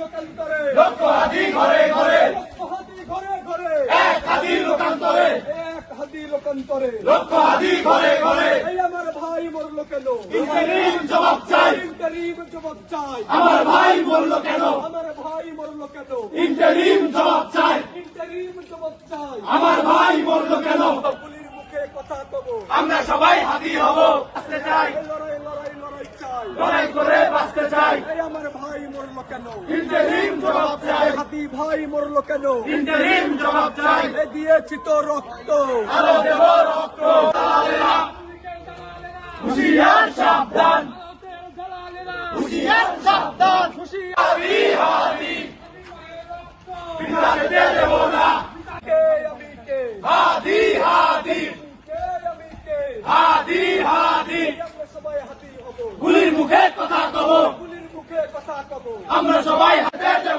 লোকান্তরে লক্ষ হাতি ঘরে ঘরে লক্ষ হাতি ঘরে ঘরে এক হাতি লোকান্তরে এক হাতি লোকান্তরে লক্ষ হাতি ঘরে ঘরে এই আমার ভাই মরলো কেন ইন্টারিম জবাব চাই ইন্টারিম জবাব চাই আমার ভাই বলল কেন আমার ভাই মরলো কেন ইন্টারিম জবাব চাই ইন্টারিম জবাব চাই আমার ভাই বলল কেন পুলির মুখে কথা কব আমরা সবাই হাতি হব বাঁচতে চাই লড়াই লড়াই লড়াই চাই লড়াই করে বাঁচতে চাই এই আমার ভাই মরলো কেন ইন্টারিম জবাব চাই হাতি ভাই মরলো কেন ইন্টারিম জবাব চাই এ দিয়েছি তো রক্ত আরো দেব রক্ত দালালেরা হুঁশিয়ার সাবধান হুঁশিয়ার সাবধান হাতি হাতি বিনাতে দেব না কে আমি কে হাতি হাতি কে আমি কে হাতি হাতি আমরা সবাই হাতি হব গুলির মুখে কথা কব পুলির মুখে কথা কব আমরা সবাই হাতে দেব